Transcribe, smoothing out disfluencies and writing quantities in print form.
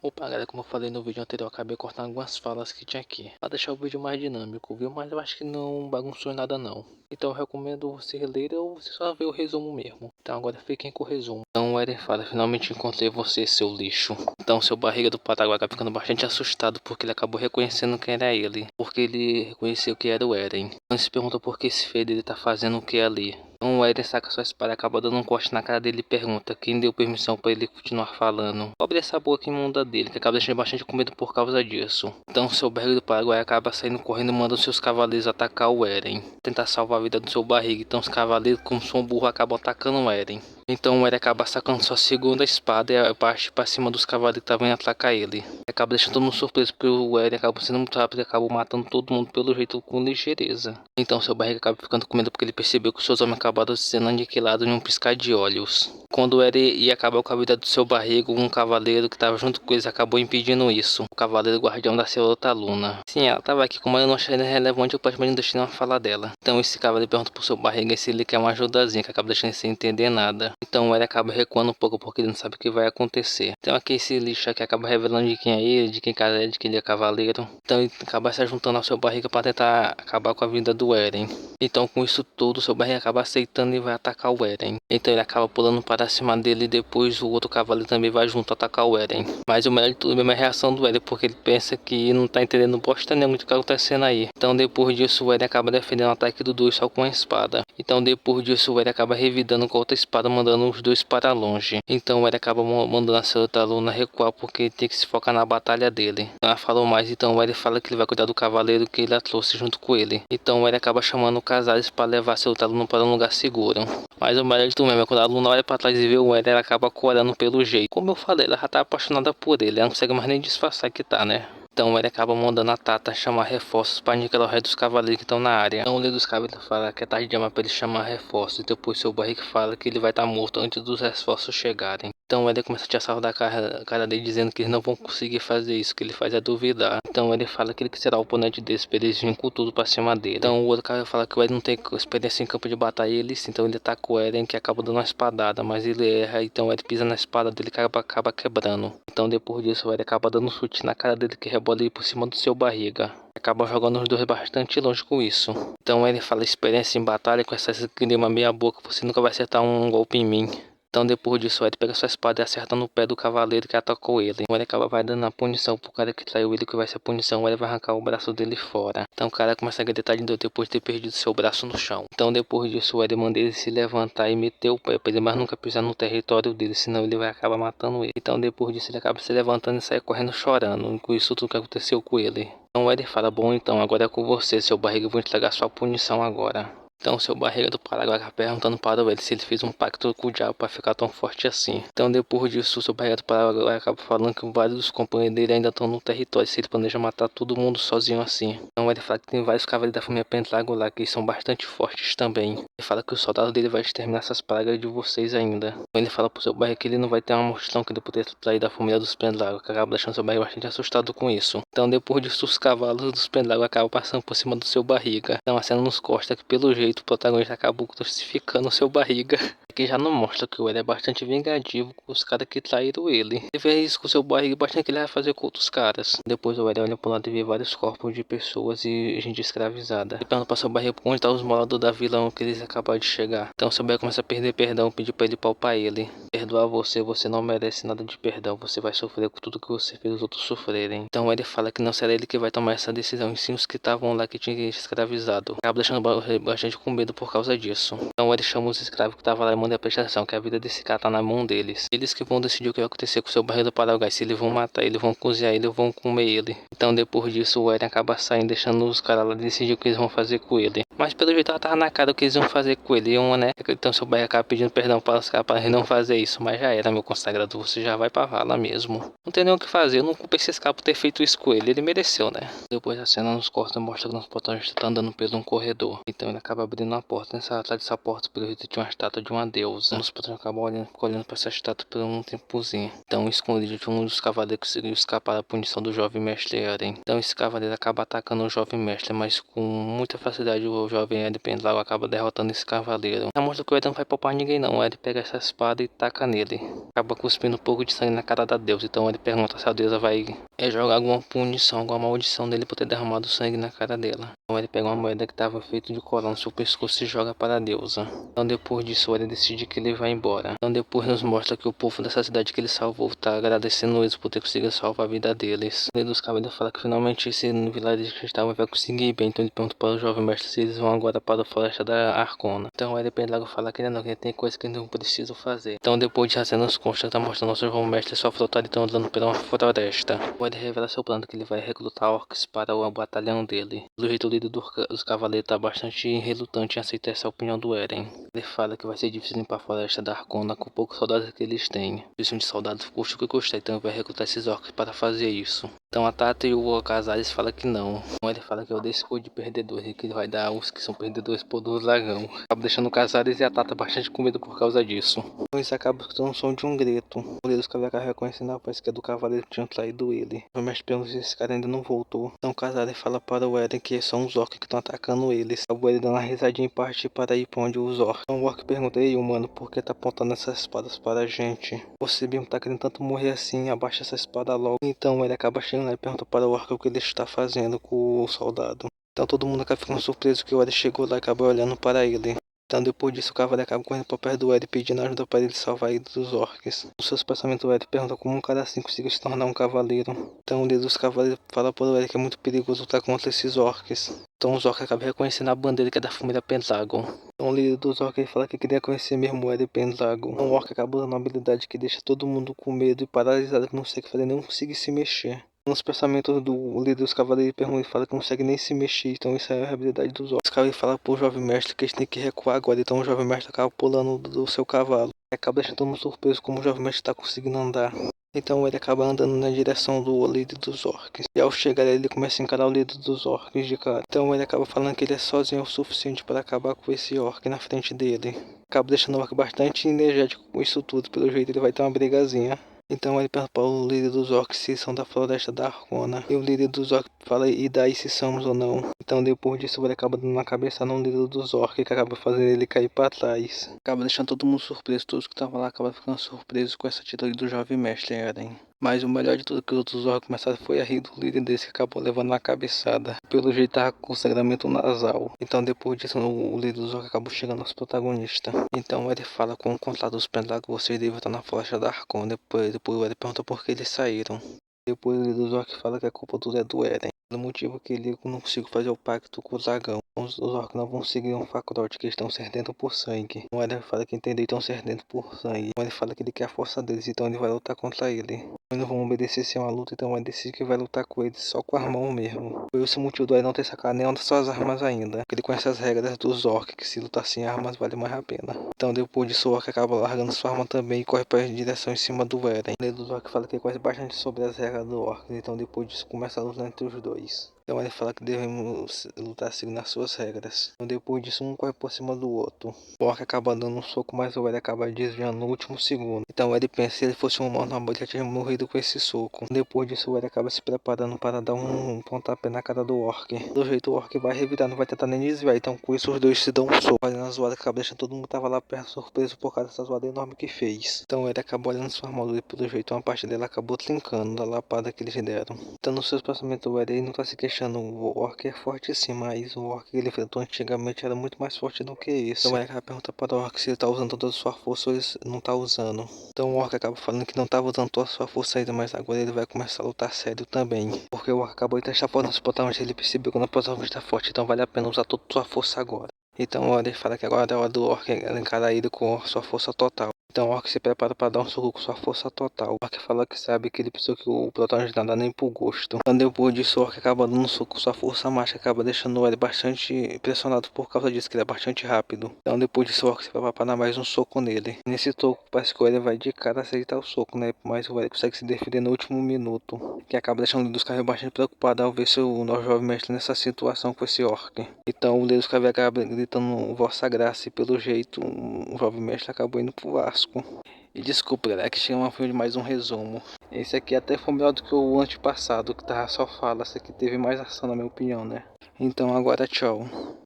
Opa, galera, como eu falei no vídeo anterior, eu acabei cortando algumas falas que tinha aqui pra deixar o vídeo mais dinâmico, viu? Mas eu acho que não bagunçou em nada não. Então eu recomendo você ler ou você só ver o resumo mesmo. Então agora fiquem com o resumo. Então o Eren fala: finalmente encontrei você, seu lixo. Então seu barriga do Paraguai acaba ficando bastante assustado porque ele acabou reconhecendo quem era ele. Porque ele reconheceu que era o Eren. Então ele se pergunta por que esse feio dele tá fazendo o que ali. Então o Eren saca sua espada, acaba dando um corte na cara dele e pergunta quem deu permissão para ele continuar falando. Pobre essa boca imunda dele, que acaba deixando bastante com medo por causa disso. Então seu barriga do Paraguai acaba saindo correndo e manda os seus cavaleiros atacar o Eren. Tentar salvar a vida do seu barriga. Então os cavaleiros, como são burro, acabam atacando o Eren. Então o Eren acaba sacando sua segunda espada e parte para cima dos cavaleiros que estavam indo atacar ele. Acaba deixando todo mundo surpreso porque o Eren acaba sendo muito rápido e acaba matando todo mundo pelo jeito com ligeireza. Então seu barriga acaba ficando com medo porque ele percebeu que os seus homens acabaram sendo aniquilados em um piscar de olhos. Quando o Eren ia acabar com a vida do seu barriga, um cavaleiro que estava junto com eles acabou impedindo isso. O cavaleiro guardião da Senhorita Luna. Sim, ela estava aqui, como eu não achei relevante, eu praticamente não deixei uma fala dela. Então esse cavaleiro pergunta pro seu barriga se ele quer uma ajudazinha, que acaba deixando ele sem entender nada. Então ele acaba recuando um pouco porque ele não sabe o que vai acontecer. Então aqui esse lixo aqui acaba revelando de quem é ele, de quem cara é, de que ele é cavaleiro. Então ele acaba se juntando ao seu barriga para tentar acabar com a vida do Eren. Então com isso tudo, seu barriga acaba aceitando e vai atacar o Eren. Então ele acaba pulando para cima dele e depois o outro cavaleiro também vai junto atacar o Eren. Mas o melhor de tudo mesmo é a reação do Eren, porque ele pensa que não tá entendendo bosta nenhuma do que tá acontecendo aí. Então depois disso o Eren acaba defendendo o ataque do dois só com a espada. Então depois disso o Eren acaba revidando com outra espada, mandando os dois para longe. Então o Eren acaba mandando a Senhorita Luna recuar porque ele tem que se focar na batalha dele. Ela falou mais, então o Eren fala que ele vai cuidar do cavaleiro que ele a trouxe junto com ele. Então o Eren acaba chamando o Casares para levar a Senhorita Luna para um lugar seguro. Mas o melhor de tudo mesmo é quando a Luna olha para trás e vê o Eren, ela acaba corando pelo jeito. Como eu falei, ela já tá apaixonada por ele, ela não consegue mais nem disfarçar que tá, né? Então ele acaba mandando a Tata chamar reforços para aniquilar o resto dos cavaleiros que estão na área. Então o líder dos cavaleiros fala que é tarde demais para ele chamar reforços. E depois seu barriga fala que ele vai estar morto antes dos reforços chegarem. Então ele começa a tirar sarro da cara dele dizendo que eles não vão conseguir fazer isso, que ele faz é duvidar. Então ele fala que ele será o oponente deles para eles virem com tudo para cima dele. Então o outro cara fala que o Eren não tem experiência em campo de batalha, ele sim. Então ele ataca o Eren, que acaba dando uma espadada, mas ele erra. Então o Eren pisa na espada dele que acaba quebrando. Então depois disso o Eren acaba dando um chute na cara dele que rebola ele por cima do seu barriga. Acaba jogando os dois bastante longe com isso. Então ele fala: experiência em batalha com essa grima meia boca, você nunca vai acertar um golpe em mim. Então depois disso, Eren pega sua espada e acerta no pé do cavaleiro que atacou ele. O Eren acaba vai dando a punição pro cara que traiu ele, que vai ser a punição. O Eren vai arrancar o braço dele fora. Então o cara começa a gritar de dor depois de ter perdido seu braço no chão. Então depois disso, o Eren manda ele se levantar e meter o pé pra ele mais nunca pisar no território dele, senão ele vai acabar matando ele. Então depois disso, ele acaba se levantando e sai correndo chorando com isso tudo que aconteceu com ele. Então o Eren fala: bom, então agora é com você, seu barriga, eu vou entregar sua punição agora. Então seu barriga do Paraguai acaba perguntando para ele se ele fez um pacto com o diabo para ficar tão forte assim. Então depois disso, seu barriga do Paraguai acaba falando que vários dos companheiros dele ainda estão no território, se ele planeja matar todo mundo sozinho assim. Então ele fala que tem vários cavaleiros da família Pendragon lá que são bastante fortes também. Ele fala que o soldado dele vai exterminar essas pragas de vocês ainda. Então ele fala pro seu barriga que ele não vai ter uma mortão que ele poder trair da família dos Pendragon, que acaba deixando seu barriga bastante assustado com isso. Então depois disso, os cavalos dos Pendragon acabam passando por cima do seu barriga. Então a cena nos costa que pelo jeito o protagonista acabou crucificando o seu barriga. Aqui já não mostra que o Eren é bastante vingativo com os caras que traíram ele. Ele vê isso com o seu barriga bastante que ele vai fazer com outros caras. Depois o Eren olha pro lado e vê vários corpos de pessoas e gente escravizada. Ele pergunta pra seu barriga onde estão os moradores da vila que eles acabaram de chegar. Então seu barriga começa a perder perdão, pedir pra ele palpar ele. Perdoar você, você não merece nada de perdão. Você vai sofrer com tudo que você fez os outros sofrerem. Então ele fala que não será ele que vai tomar essa decisão, e sim os que estavam lá que tinham escravizado. Acaba deixando bastante com medo por causa disso. Então ele chama os escravos que estavam lá e manda a prestação, que a vida desse cara tá na mão deles. Eles que vão decidir o que vai acontecer com o seu barriga do Paraguai, se eles vão matar ele, vão cozinhar ele ou vão comer ele. Então depois disso o Eren acaba saindo, deixando os caras lá decidir o que eles vão fazer com ele. Mas pelo jeito ela tava na cara o que eles vão fazer com ele, né? Então seu barriga acaba pedindo perdão para os caras para não fazer isso. Mas já era, meu consagrado, você já vai pra vala mesmo. Não tem nem o que fazer, eu não culpo esses caras por ter feito isso com ele mereceu, né? Depois a cena nos corta mostra que o nosso protagonista tá andando por um corredor. Então ele acaba abrindo uma porta. Atrás dessa porta, pelo jeito, tinha uma estátua de uma deusa. Os protagonistas acabam olhando pra essa estátua por um tempozinho. Então, escondido de um dos cavaleiros que conseguiu escapar da punição do jovem mestre Eren. Então esse cavaleiro acaba atacando o jovem mestre, mas com muita facilidade o jovem Ed Pendragon acaba derrotando esse cavaleiro. Na mostra que o Ed não vai poupar ninguém não. O Ed pega essa espada e taca nele. Acaba cuspindo um pouco de sangue na cara da deusa. Então ele pergunta se a deusa vai jogar alguma punição, alguma maldição nele por ter derramado sangue na cara dela. Então ele pega uma moeda que estava feita de coral no seu pescoço e joga para a deusa. Então depois disso ele decide que ele vai embora. Então depois nos mostra que o povo dessa cidade que ele salvou está agradecendo eles por ter conseguido salvar a vida deles. O líder dos cavaleiros fala que finalmente esse vilarejo que estavam vai conseguir ir bem. Então ele pergunta para o jovem mestre se eles vão agora para a floresta da Arcona. Então o Ed Pendragon fala que não, que tem coisa que não precisa fazer. Então depois de fazendo as constas, tá mostrando nosso jovem mestre e sua frota estão andando pela floresta. O Ed revela seu plano que ele vai recrutar orcs para o batalhão dele. Pelo jeito o líder dos cavaleiros está bastante relutante em aceitar essa opinião do Eren. Ele fala que vai ser difícil limpar a floresta da Arcona com poucos soldados que eles têm. Precisam de soldados custe o que custa, então ele vai recrutar esses orcs para fazer isso. Então a Tata e o Casares falam que não. Então ele fala que eu desse cor de perdedores e que ele vai dar os que são perdedores por do dragão. Acaba deixando o Casares e a Tata bastante com medo por causa disso. Então isso acaba escutando o som de um grito. O líder dos cavaleiros reconhecendo a voz que é do cavaleiro que tinha traído ele. O mestre pergunta se esse cara ainda não voltou. Então o Casares fala para o Eren que são os orcs que estão atacando eles. O Eren dando uma risadinha e parte para ir para onde os orcs. Então o orc pergunta: ei, humano, por que tá apontando essas espadas para a gente? Você mesmo tá querendo tanto morrer assim, abaixa essa espada logo. Então ele acaba chegando lá e pergunta para o orc o que ele está fazendo com o soldado. Então todo mundo acaba ficando surpreso que o Eren chegou lá e acaba olhando para ele. Então depois disso o cavaleiro acaba correndo para perto do Eren pedindo ajuda para ele salvar ele dos orcs. Nos seus pensamentos o Eren pergunta como um cara assim conseguiu se tornar um cavaleiro. Então o líder dos cavaleiros fala para o Eren que é muito perigoso lutar contra esses orcs. Então os orcs acabam reconhecendo a bandeira que é da família Pendragon. Então o líder dos orcs ele fala que queria conhecer mesmo o Eren Pendragon. Então o orc acaba usando uma habilidade que deixa todo mundo com medo e paralisado, que não consegue fazer nem conseguir se mexer. Nos pensamentos do líder dos cavaleiros, ele fala que não consegue nem se mexer, então isso é a habilidade dos orcs. Os cavaleiros falam pro jovem mestre que eles têm que recuar agora, então o jovem mestre acaba pulando do seu cavalo. Acaba deixando todo mundo surpreso como o jovem mestre está conseguindo andar. Então ele acaba andando na direção do líder dos orcs. E ao chegar ele começa a encarar o líder dos orcs de cara. Então ele acaba falando que ele é sozinho o suficiente para acabar com esse orc na frente dele. Acaba deixando o orc bastante energético com isso tudo, pelo jeito ele vai ter uma brigazinha. Então ele pergunta para o líder dos orcs se são da floresta da Arcona. E o líder dos orcs fala, e daí se somos ou não. Então depois disso ele acaba dando uma cabeça no líder dos orcs, que acaba fazendo ele cair para trás. Acaba deixando todo mundo surpreso, todos que estavam lá acabam ficando surpresos com essa atitude do jovem mestre Eren. Mas o melhor de tudo que os outros orcs começaram foi a rir do líder desse que acabou levando uma cabeçada. Pelo jeito tava com sangramento nasal. Então depois disso o líder dos orcs acabou chegando aos protagonistas. Então ele fala com o contato dos Pendragon, vocês devem estar na floresta da Arcona. Depois ele pergunta por que eles saíram. Depois o líder dos orcs fala que a culpa tudo é do Eren. Pelo motivo que ele não conseguiu fazer o pacto com o dragão. Os orcs não vão seguir um facrote, que estão sedentos por sangue. O Eren fala que entendeu, estão sedentos por sangue. Então ele fala que ele quer a força deles, então ele vai lutar contra ele. Eles não vão obedecer sem uma luta, então ele decide que vai lutar com eles só com as mãos mesmo. Foi esse o motivo do Eren não ter sacado nenhuma das suas armas ainda. Porque ele conhece as regras dos orcs, que se lutar sem armas vale mais a pena. Então depois disso o orc acaba largando sua arma também e corre para a direção em cima do Eren. O líder dos orcs fala que ele conhece bastante sobre as regras do orc, então depois disso começa a luta entre os dois. Então ele fala que devemos lutar seguindo as suas regras. Então depois disso um corre por cima do outro. O orc acaba dando um soco, mas o Eren acaba desviando no último segundo. Então ele pensa que se ele fosse um humano, ele já tinha morrido com esse soco. Depois disso o Eren acaba se preparando para dar um pontapé na cara do orc. Do jeito o orc vai revirar, não vai tentar nem desviar. Então com isso os dois se dão um soco. Fazendo a zoada, acaba deixando todo mundo que tava lá perto surpreso por causa dessa zoada enorme que fez. Então ele acabou olhando sua armadura e pelo jeito uma parte dela acabou trincando da lapada que eles deram. Então nos seus pensamentos o Eren não tá se queixando. O orc é forte sim, mas o orc que ele enfrentou antigamente era muito mais forte do que esse. Então ele acaba perguntando para o orc se ele tá usando toda a sua força ou ele não tá usando. Então o orc acaba falando que não tava usando toda a sua força ainda, mas agora ele vai começar a lutar sério também. Porque o orc acabou de testar forte nos protagonistas, ele percebeu que o protagonista está forte, então vale a pena usar toda a sua força agora. Então ele fala que agora é a hora do orc encarar ele com a sua força total. Então o orc se prepara para dar um soco com sua força total. O orc fala que sabe que ele pensou que o protagonista não dá nem por gosto. Então depois disso o orc acaba dando um soco com sua força mágica, acaba deixando ele bastante impressionado por causa disso, que ele é bastante rápido. Então depois disso o orc se prepara para dar mais um soco nele. Nesse soco parece que o Eren vai de cara aceitar o soco, né? Mas o Eren consegue se defender no último minuto. Que acaba deixando o líder dos caras bastante preocupado ao ver seu novo jovem mestre nessa situação com esse orc. Então o líder dos caras acaba gritando vossa graça e pelo jeito o jovem mestre acabou indo pro Vasco. E desculpa galera, que chama de mais um resumo. Esse aqui até foi melhor do que o antepassado, que tava só fala. Esse aqui teve mais ação na minha opinião, né? Então agora tchau.